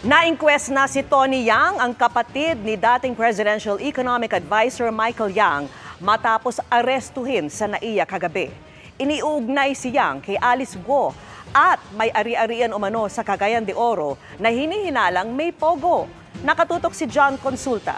Na-inquest na si Tony Yang, ang kapatid ni dating Presidential Economic Advisor Michael Yang, matapos arestuhin sa NAIA kagabi. Iniuugnay si Yang kay Alice Guo at may ari-arian umano sa Cagayan de Oro na hinihinalang may pogo. Nakatutok si John Consulta.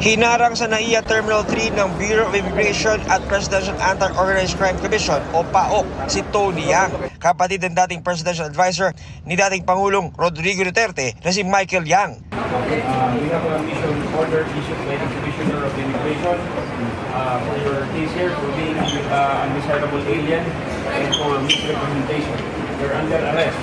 Hinarang sa NAIA Terminal 3 ng Bureau of Immigration at Presidential Anti-Organized Crime Commission o PAOC si Tony Yang, kapatid ng dating Presidential Advisor ni dating Pangulong Rodrigo Duterte na si Michael Yang. We have a mission order issued by the Commissioner of Immigration for your case here for being undesirable alien and for misrepresentation. You're under arrest.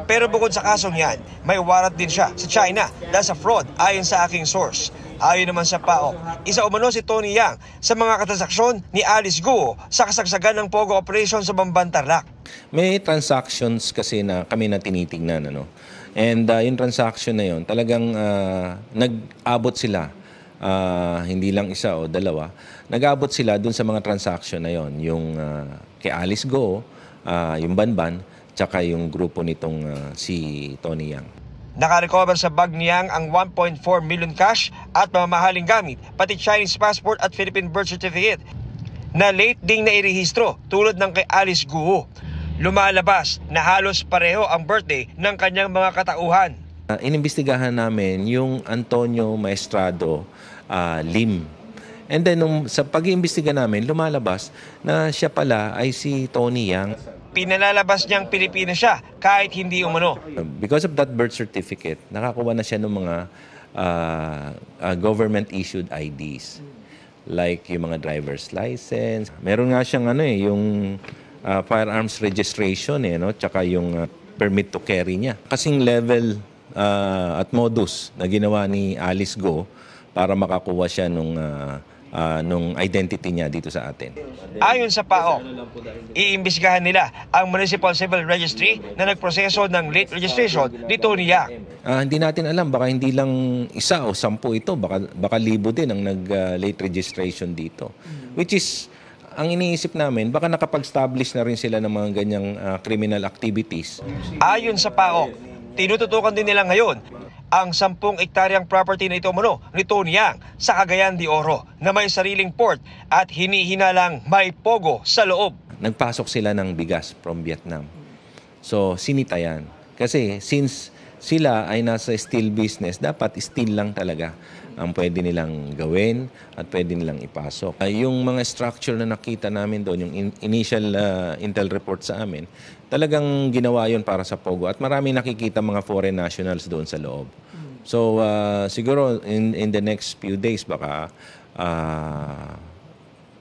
Pero bukod sa kasong yan, may warrant din siya sa China dahil sa fraud ayon sa aking source. Ayon naman sa PAOC, isa umano si Tony Yang sa mga katransaksyon ni Alice Guo sa kasagsagan ng Pogo Operation sa Bamban, Tarlac. May transactions kasi na kami na tinitingnan, ano? And yung transaction na yun, talagang nag-abot sila, hindi lang isa o dalawa, nag-abot sila dun sa mga transaction na yon, yung kay Alice Guo, yung Banban, tsaka yung grupo nitong si Tony Yang. Nakarecover sa bag ni Yang ang 1.4 million cash at mamahaling gamit, pati Chinese passport at Philippine birth certificate na late ding nairehistro tulad ng kay Alice Guo. Lumalabas na halos pareho ang birthday ng kanyang mga katauhan. Inimbestigahan namin yung Antonio Maestrado Lim. And then sa pag-iimbestiga namin, lumalabas na siya pala ay si Tony Yang. Pinalalabas niyang Pilipino siya kahit hindi umano. Because of that birth certificate, nakakuha na siya ng mga government-issued IDs. Like yung mga driver's license. Meron nga siyang yung firearms registration, no? Tsaka yung permit to carry niya. Kasing level at modus na ginawa ni Alice Guo para makakuha siya nung identity niya dito sa atin. Ayon sa PAOC, iimbestigahan nila ang Municipal Civil Registry na nagproseso ng late registration ni Tony Yang. Hindi natin alam, baka hindi lang isa o 10 ito, baka libo din ang nag-late registration dito. Which is, ang iniisip namin, baka nakapag-establish na rin sila ng mga ganyang criminal activities. Ayon sa PAOC, tinututukan din nila ngayon ang 10 ektaryang property na ito umano ni Tony Yang sa Cagayan de Oro na may sariling port at hinihinalang may pogo sa loob. Nagpasok sila ng bigas from Vietnam. So, sinita yan. Kasi since sila ay nasa steel business, dapat steel lang talaga ang pwede nilang gawin at pwede nilang ipasok. Yung mga structure na nakita namin doon, yung initial intel report sa amin, talagang ginawa yun para sa Pogo. At marami nakikita mga foreign nationals doon sa loob. So siguro in the next few days baka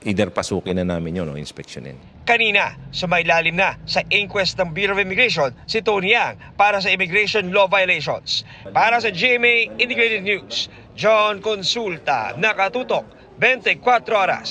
either pasukin na namin yun o inspeksyonin. Kanina, sumailalim na sa inquest ng Bureau of Immigration si Tony Yang para sa immigration law violations. Para sa GMA Integrated News, John Consulta, nakatutok 24 oras.